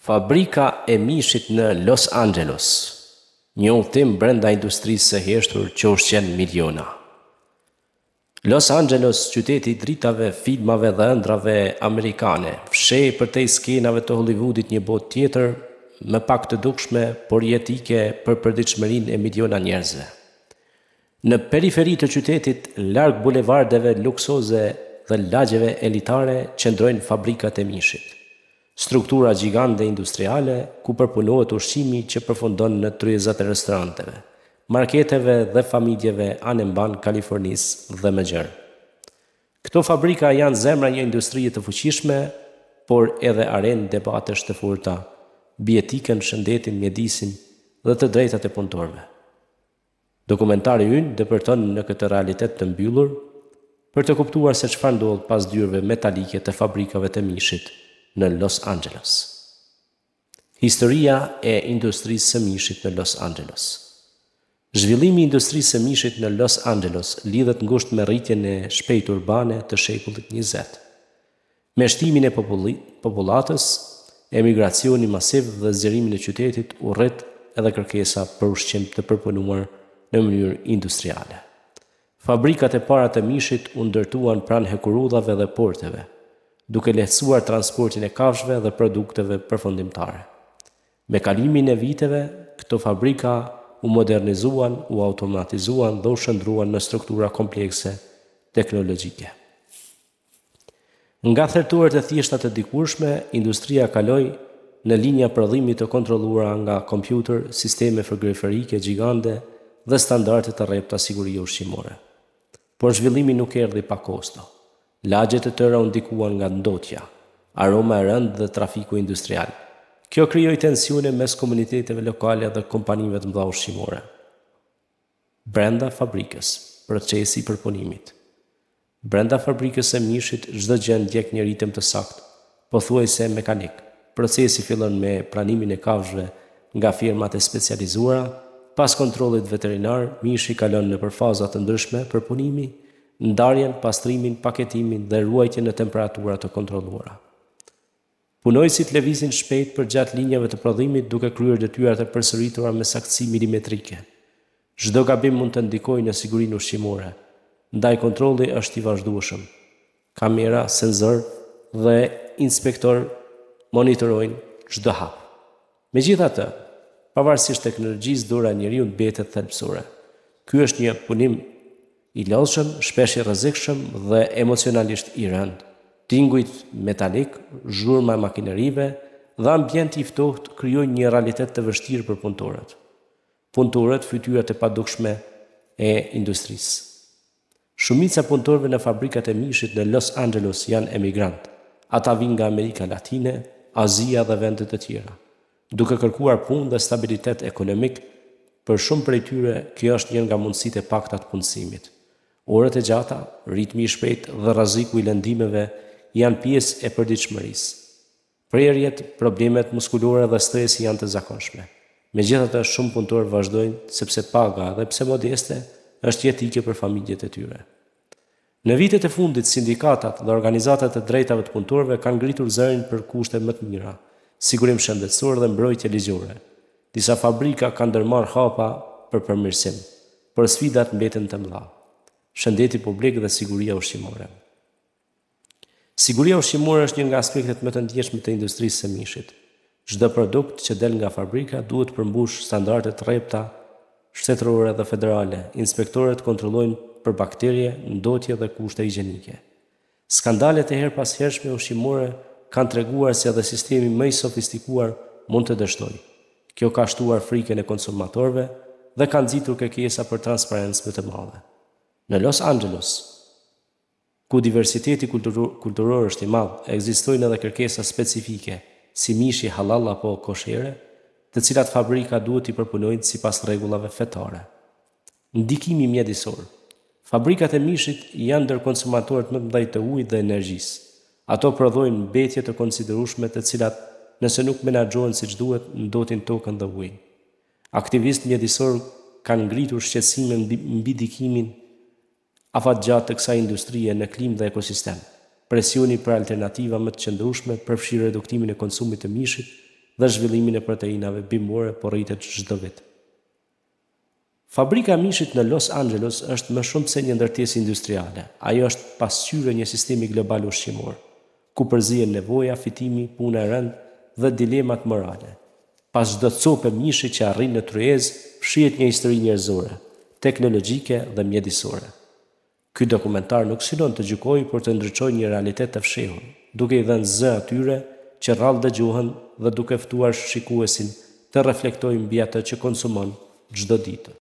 Fabrika e mishit në Los Angeles, një udhtim brenda industrisë së heshtur që ushqen miliona. Los Angeles, qyteti i dritave, filmave dhe ëndrave amerikane, fsheh përtej skenave të Hollywoodit një botë tjetër, më pak të dukshme, por jetike për përditshmërinë e miliona njerëzve. Në periferi të qytetit, larg bulevardeve luksoze dhe lagjeve elitare, qëndrojnë fabrikat e mishit. Struktura gjigande industriale ku përpunohet ushqimi që përfundon në tryezat e restoranteve, marketeve dhe familjeve anë mban Kalifornisë dhe më gjerë. Këto fabrika janë zemra një industrie të fuqishme, por edhe arenë debatesh të forta, mbi etikën, shëndetin, mjedisin dhe të drejtat e punëtorëve. Dokumentari ynë depërton në këtë realitet të mbyllur për të kuptuar se çfarë ndodh pas dyrëve metalike të fabrikave të mishit në Los Angeles. Historia e industrisë së mishit në Los Angeles. Zhvillimi i industrisë së mishit në Los Angeles lidhet ngushtë me rritjen e shpejtë urbane të shekullit 20. Me shtimin e popullatës, emigracioni masiv dhe zgjerimin e qytetit u rrit edhe kërkesa për ushqim të përpunuar në mënyrë industriale. Fabrikat e para të mishit u ndërtuan pranë hekurudhave dhe porteve, duke lehtësuar transportin e kafshëve dhe produkteve përfundimtare. Me kalimin e viteve, këto fabrika u modernizuan, u automatizuan dhe u shndruan në struktura komplekse teknologjike. Nga thertuar të thjeshta të dikurshme, industria kaloi në linja prodhimi të kontrolluara nga kompjuter, sisteme frigoriferike gjigande dhe standarde të rrepta sigurie ushqimore. Por zhvillimi nuk erdhi pa kosto. Lagjet e tëra u ndikuan nga ndotja, aroma e rëndë dhe trafiku industrial. Kjo krijoi tensione mes komuniteteve lokale dhe kompanive të mëdha ushqimore. Brenda fabrikës, procesi i përpunimit. Brenda fabrikës së mishit çdo gjë ndjek një ritëm të saktë, pothuajse mekanik. Procesi fillon me pranimin e kafshëve nga firmat e specializuara, pas kontrollit veterinar, mishi kalon nëpër faza të ndryshme përpunimi, ndarjen, pastrimin, paketimin dhe ruajtjen në temperatura të kontrolluara. Punojësit lëvizin shpejt përgjatë linjave të prodhimit duke kryer detyrat e përsëritura me saktësi milimetrike. Çdo gabim mund të ndikojë në sigurinë ushqimore, ndaj kontrolli është i vazhdueshëm. Kamera, senzor dhe inspektor monitorojnë çdo hap. Megjithatë, pavarësisht teknologjisë, dora e njeriu mbetet thelbësore. Ky është një punim i lodhshëm, shpesh i rrezikshëm dhe emocionalisht i rëndë. Tingujt metalik, zhurma e makinerive dhe ambient i ftohtë krijojnë një realitet të vështirë për punëtorët. Punëtorët, fytyrat e padukshme e industrisë. Shumica e punëtorëve në fabrikat e mishit në Los Angeles janë emigrantë. Ata vijnë nga Amerika Latine, Azia dhe vende të tjera, duke kërkuar punë dhe stabilitet ekonomik. Për shumë prej tyre, kjo është një nga mundësitë e pakta të punësimit. Orët e gjata, ritmi i shpejtë dhe rreziku i lëndimeve janë pjesë e përditshmërisë. Prerjet, problemet muskulore dhe stresi janë të zakonshme. Megjithatë, shumë punëtorë vazhdojnë sepse paga, edhe pse modeste, është jetike për familjet e tyre. Në vitet e fundit, sindikatat dhe organizatat e drejtave të punëtorëve kanë ngritur zërin për kushte më të mira, sigurim shëndetësor dhe mbrojtje ligjore. Disa fabrika kanë ndërmarrë hapa për përmirësim, por sfidat mbeten të mëdha. Shëndeti publik dhe siguria ushqimore. Siguria ushqimore është një nga aspektet më të ndjeshme të industrisë së mishit. Çdo produkt që del nga fabrika duhet përmbush standarde të rrepta shtetërore dhe federale. Inspektorët kontrollojnë për bakterie, ndotje dhe kushte higjienike. Skandalet e herpashershme ushqimore kanë treguar se edhe sistemi më i sofistikuar mund të dështojë. Kjo ka shtuar frikën e konsumatorëve dhe ka nxitur kërkesa për transparencë më të madhe. Në Los Angeles, ku diversiteti kulturor është i madh, ekzistojnë edhe kërkesa specifike, si mishi halal apo koshere, të cilat fabrika duhet i përpunojnë sipas rregullave fetare. Ndikimi mjedisor. Fabrikat e mishit janë ndër konsumatorët më të mëdhenj të ujit dhe energjisë. Ato prodhojnë mbetje të konsiderueshme të cilat, nëse nuk menaxhohen siç duhet, ndotin tokën dhe ujin. Aktivistë mjedisor kanë ngritur shqetësime mbi ndikimin afatgjatë të kësaj industrie në klimë dhe ekosistem. Presioni për alternativa më të qëndrueshme përfshi reduktimin e konsumit të mishit, dhe zhvillimin e proteinave bimore po rritet çdo vit. Fabrika e mishit në Los Angeles është më shumë se një ndërtesë industriale. Ajo është pasqyrë e një sistemi global ushqimor, ku përzihen nevoja, fitimi, puna e rëndë dhe dilemat morale. Pas çdo copë mishi që arrin në tryezë, fshihet një histori njerëzore, teknologjike dhe mjedisore. Ky dokumentar nuk synon të gjykojë, por të ndriçojë një realitet të fshehur, duke i dhënë zë atyre që rrallë dëgjohen dhe duke ftuar shikuesin të reflektojë mbi atë që konsumon çdo ditë.